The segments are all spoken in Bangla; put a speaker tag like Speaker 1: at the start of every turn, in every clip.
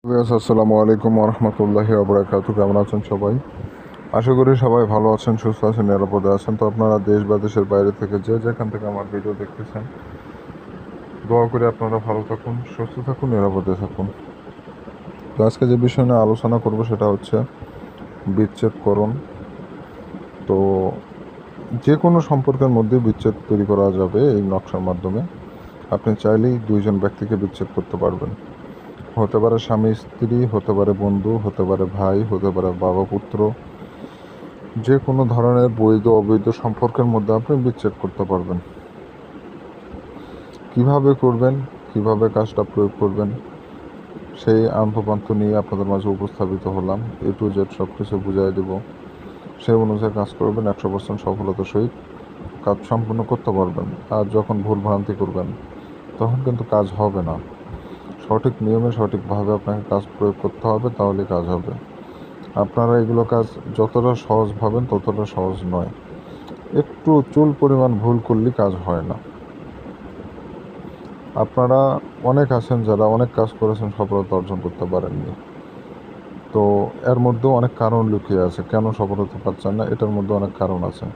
Speaker 1: আসসালামু আলাইকুম রহমতুল্লাহি ওবরাকাতু। কেমন আছেন সবাই? আশা করি সবাই ভালো আছেন, সুস্থ আছেন, নিরাপদে আছেন। তো আপনারা দেশ বা দেশের বাইরে থেকে যে যেখান থেকে আমার ভিডিও দেখতেছেন, দোয়া করে আপনারা ভালো থাকুন, সুস্থ থাকুন, নিরাপদে থাকুন। তো আজকে যে বিষয় নিয়ে আলোচনা করব সেটা হচ্ছে বিচ্ছেদকরণ। তো যে কোনো সম্পর্কের মধ্যে বিচ্ছেদ তৈরি করা যাবে এই নকশার মাধ্যমে। আপনি চাইলেই দুইজন ব্যক্তিকে বিচ্ছেদ করতে পারবেন। হতে পারে স্বামী স্ত্রী, হতে পারে বন্ধু, হতে পারে ভাই, হতে পারে বাবা পুত্র। যে কোনো ধরনের বৈধ অবৈধ সম্পর্কের মধ্যে আপনি বিচ্ছেদ করতে পারবেন। কিভাবে করবেন, কিভাবে কাজটা প্রয়োগ করবেন, সেই আন্তপান্ত নিয়ে আপনাদের মাঝে উপস্থাপিত হলাম। এ টু জেড সব কিছু বুঝাই দেব। সেই অনুযায়ী কাজ করবেন, 100% সফলতার সহিত কাজ সম্পূর্ণ করতে পারবেন। আর যখন ভুল ভ্রান্তি করবেন তখন কিন্তু কাজ হবে না। সঠিক নিয়মে সঠিকভাবে আপনাকে কাজ প্রয়োগ করতে হবে, তাহলে কাজ হবে। আপনারা এগুলো কাজ যতটা সহজ ভাবেন ততটা সহজ নয়। একটু চুল পরিমাণ ভুল করলে কাজ হয় না। আপনারা অনেক আছেন যারা অনেক কাজ করেছেন, সফলতা অর্জন করতে পারেননি। তো এর মধ্যেও অনেক কারণ লুকিয়ে আছে কেন সফলতা পাচ্ছেন না। এটার মধ্যে অনেক কারণ আছে।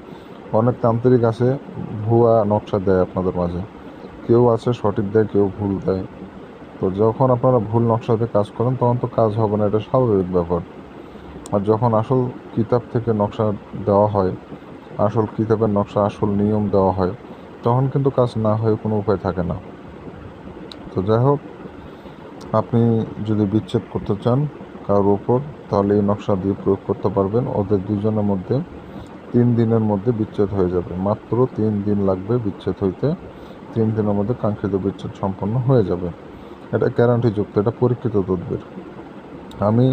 Speaker 1: অনেক তান্ত্রিক আছে, ভুয়া নকশা দেয় আপনাদের মাঝে। কেউ আছে সঠিক দেয়, কেউ ভুল দেয়। তো যখন আপনারা ভুল নকশাতে কাজ করেন তখন তো কাজ হবে না, এটা স্বাভাবিক ব্যাপার। আর যখন আসল কিতাব থেকে নকশা দেওয়া হয়, আসল কিতাবের নকশা, আসল নিয়ম দেওয়া হয়, তখন কিন্তু কাজ না হয়ে কোনো উপায় থাকে না। তো যাই হোক, আপনি যদি বিচ্ছেদ করতে চান কারোর ওপর, তাহলে এই নকশা দিয়ে প্রয়োগ করতে পারবেন। ওদের দুজনের মধ্যে 3 দিনের মধ্যে বিচ্ছেদ হয়ে যাবে। মাত্র 3 দিন লাগবে বিচ্ছেদ হইতে। 3 দিনের মধ্যে কাঙ্ক্ষিত বিচ্ছেদ সম্পন্ন হয়ে যাবে। এটা গ্যারান্টিযুক্ত, এটা পরীক্ষিত তদবির। আমি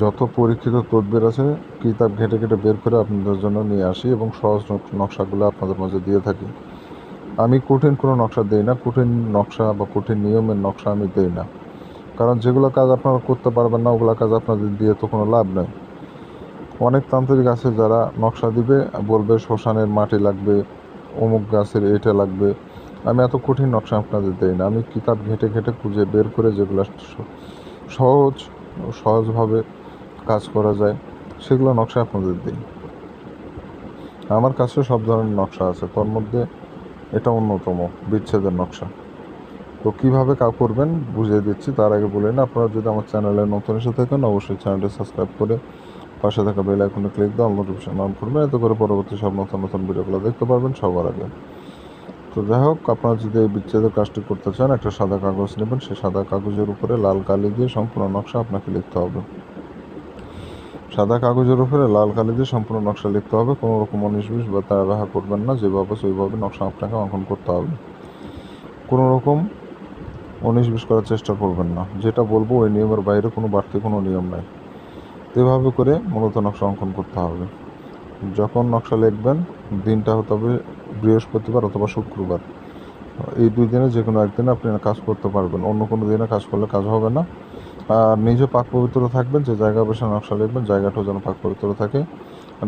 Speaker 1: যত পরীক্ষিত তদবির আছে কিতাব ঘেটে ঘেটে বের করে আপনাদের জন্য নিয়ে আসি এবং সহজ নকশাগুলো আপনাদের মাঝে দিয়ে থাকি। আমি কঠিন কোনো নকশা দেই না, কঠিন নকশা বা কঠিন নিয়মের নকশা আমি দেই না। কারণ যেগুলো কাজ আপনারা করতে পারবেন না, ওগুলো কাজ আপনাদের দিয়ে তো কোনো লাভ নেই। অনেক তান্ত্রিক আছে যারা নকশা দিবে, বলবে শ্মশানের মাটি লাগবে, অমুক গাছের এটা লাগবে। আমি এত কঠিন নকশা আপনাদের দেই না। আমি কিতাব ঘেটে ঘেটে খুঁজে বের করে যেগুলো সহজ সহজভাবে কাজ করা যায় সেগুলো নকশা আপনাদের দিই। আমার কাছে সব ধরনের নকশা আছে, তার মধ্যে এটা অন্যতম, বিচ্ছেদের নকশা। তো কীভাবে করবেন বুঝিয়ে দিচ্ছি। তার আগে বলে না, আপনারা যদি আমার চ্যানেলে নতুন এসে থাকেন অবশ্যই চ্যানেলটি সাবস্ক্রাইব করে পাশে থাকা বেল আইকনে ক্লিক দিয়ে অল নোটিফিকেশন অন করবেন। এতে করে পরবর্তী সব নতুন নতুন ভিডিওগুলো দেখতে পারবেন সবার আগে। তো যাই হোক, আপনারা যদি এই বিচ্ছেদের কাজটি করতে চান, একটা সাদা কাগজ নেবেন। সেই সাদা কাগজের উপরে লাল কালি দিয়ে সম্পূর্ণ নকশা আপনাকে লিখতে হবে। সাদা কাগজের উপরে লাল কালি দিয়ে সম্পূর্ণ নকশা লিখতে হবে। কোনো রকম 19-20 বা তারা ব্যবহার করবেন না। যেভাবে সেইভাবে নকশা আপনাকে অঙ্কন করতে হবে। কোনো রকম 19-20 করার চেষ্টা করবেন না। যেটা বলবো ওই নিয়মের বাইরে কোনো বাড়তি কোনো নিয়ম নাই। এভাবে করে মূলত নকশা অঙ্কন করতে হবে। যখন নকশা লিখবেন, দিনটা হতে হবে বৃহস্পতিবার অথবা শুক্রবার। এই 2 দিনে যে কোনো একদিনে আপনি কাজ করতে পারবেন। অন্য কোনো দিনে কাজ করলে কাজ হবে না। আর নিজে পাক পবিত্র থাকবেন। যে জায়গায় বসে নকশা লিখবেন জায়গাটাও যেন পাক পবিত্র থাকে।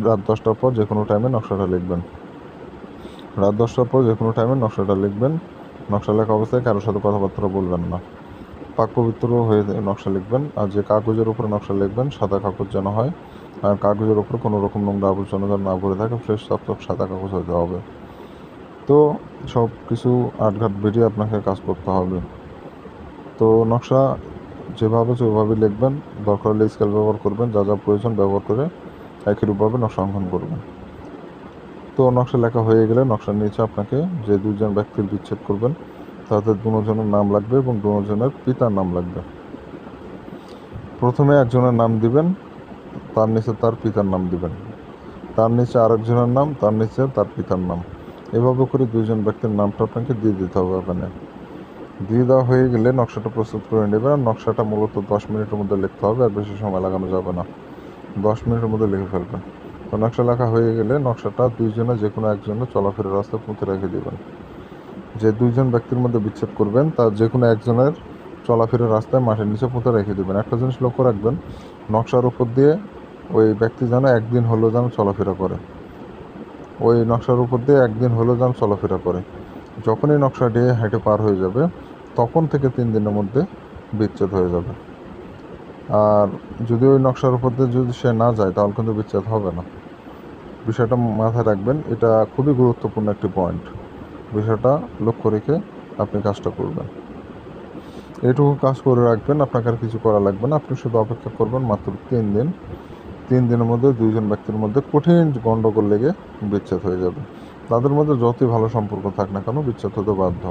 Speaker 1: রাত 10টার পর যে কোনো টাইমে নকশাটা লিখবেন। রাত 10টার পর যে কোনো টাইমে নকশাটা লিখবেন। নকশা লেখা অবস্থায় কারোর সাথে কথাবার্তা বলবেন না। পাক পবিত্র হয়ে নকশা লিখবেন। আর যে কাগজের উপরে নকশা লিখবেন সাদা কাগজ যেন হয়। আর কাগজের উপরে কোনো রকম নোংরা আবর্জনা যেন না ভরে থাকে, ফ্রেশ চকচক সাদা কাগজ হতে হবে। তো সব কিছু আটঘাট বেরিয়ে আপনাকে কাজ করতে হবে। তো নকশা যেভাবে ওইভাবে লিখবেন। দরকার হলে স্কেল ব্যবহার করবেন, যা যা প্রয়োজন ব্যবহার করে একই রূপভাবে নকশা অঙ্কন করবেন। তো নকশা লেখা হয়ে গেলে নকশার নিচে আপনাকে যে 2জন ব্যক্তির বিচ্ছেদ করবেন তাদের দুজনের নাম লাগবে এবং দুজনের পিতার নাম লাগবে। প্রথমে একজনের নাম দিবেন, তার নিচে তার পিতার নাম দিবেন, তার নিচে আরেকজনের নাম, তার নিচে তার পিতার নাম। এভাবে করে 2জন ব্যক্তির নামটা আপনাকে দিয়ে দিতে হবে। ওখানে দিয়ে দেওয়া হয়ে গেলে নকশাটা প্রস্তুত করে নেবেন। আর নকশাটা মূলত 10 মিনিটের মধ্যে লিখতে হবে, আর বেশি সময় লাগানো যাবে না। 10 মিনিটের মধ্যে লিখে ফেলবেন। তো নকশা লেখা হয়ে গেলে নকশাটা 2জনে যে কোনো একজনের চলাফেরার রাস্তায় পুঁতে রেখে দেবেন। যে 2জন ব্যক্তির মধ্যে বিচ্ছেদ করবেন তার যে কোনো একজনের চলাফেরার রাস্তায় মাটির নিচে পুঁতে রেখে দেবেন। একটা জিনিস লক্ষ্য রাখবেন, নকশার উপর দিয়ে ওই ব্যক্তি যেন একদিন হলেও যেন চলাফেরা করে। ওই নকশার উপর দিয়ে একদিন হলেও যেন চলাফেরা করে। যখনই নকশা দিয়ে হেঁটে পার হয়ে যাবে তখন থেকে 3 দিনের মধ্যে বিচ্ছেদ হয়ে যাবে। আর যদি ওই নকশার উপর দিয়ে যদি সে না যায় তাহলে কিন্তু বিচ্ছেদ হবে না। বিষয়টা মাথায় রাখবেন, এটা খুবই গুরুত্বপূর্ণ একটি পয়েন্ট। বিষয়টা লক্ষ্য রেখে আপনি কাজটা করবেন। এটুকু কাজ করে রাখবেন, আপনাকে আর কিছু করা লাগবে না। আপনি শুধু অপেক্ষা করবেন মাত্র 3 দিন। 3 দিনের মধ্যে দুইজন ব্যক্তির মধ্যে কঠিন গণ্ডগোল লেগে বিচ্ছেদ হয়ে যাবে। তাদের মধ্যে যতই ভালো সম্পর্ক থাক না কেন, বিচ্ছেদ হতে বাধ্য।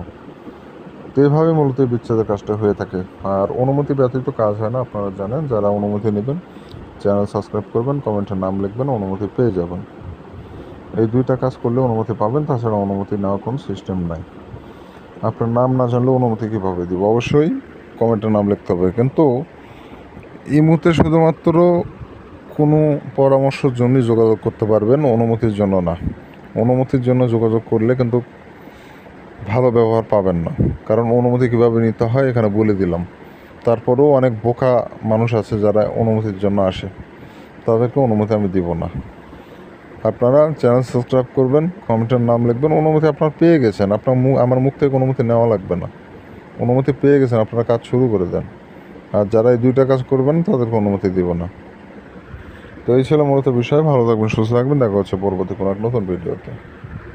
Speaker 1: তো এইভাবে মূলত এই বিচ্ছেদের কাজটা হয়ে থাকে। আর অনুমতি ব্যতীত কাজ হয় না, আপনারা জানেন। যারা অনুমতি নেবেন, চ্যানেল সাবস্ক্রাইব করবেন, কমেন্টে নাম লিখবেন, অনুমতি পেয়ে যাবেন। এই দুইটা কাজ করলে অনুমতি পাবেন, তাছাড়া অনুমতি নেওয়ার কোনো সিস্টেম নাই। আপনার নাম না জানলে অনুমতি কীভাবে দিব? অবশ্যই কমেন্টে নাম লিখতে হবে। কিন্তু এই মুহূর্তে শুধুমাত্র কোনো পরামর্শের জন্যই যোগাযোগ করতে পারবেন, অনুমতির জন্য না। অনুমতির জন্য যোগাযোগ করলে কিন্তু ভালো ব্যবহার পাবেন না, কারণ অনুমতি কীভাবে নিতে হয় এখানে বলে দিলাম। তারপরেও অনেক বোকা মানুষ আছে যারা অনুমতির জন্য আসে, তাদেরকে অনুমতি আমি দিব না। আপনারা চ্যানেল সাবস্ক্রাইব করবেন, কমেন্টের নাম লিখবেন, অনুমতি আপনারা পেয়ে গেছেন। আপনার আমার মুখ থেকে অনুমতি নেওয়া লাগবে না, অনুমতি পেয়ে গেছেন, আপনারা কাজ শুরু করে দেন। আর যারা এই দুইটা কাজ করবেন তাদেরকে অনুমতি দিব না। তো এই ছিল মূলত বিষয়। ভালো থাকবেন, সুস্থ থাকবেন, দেখা হচ্ছে পরবর্তী কোনো এক নতুন ভিডিওতে।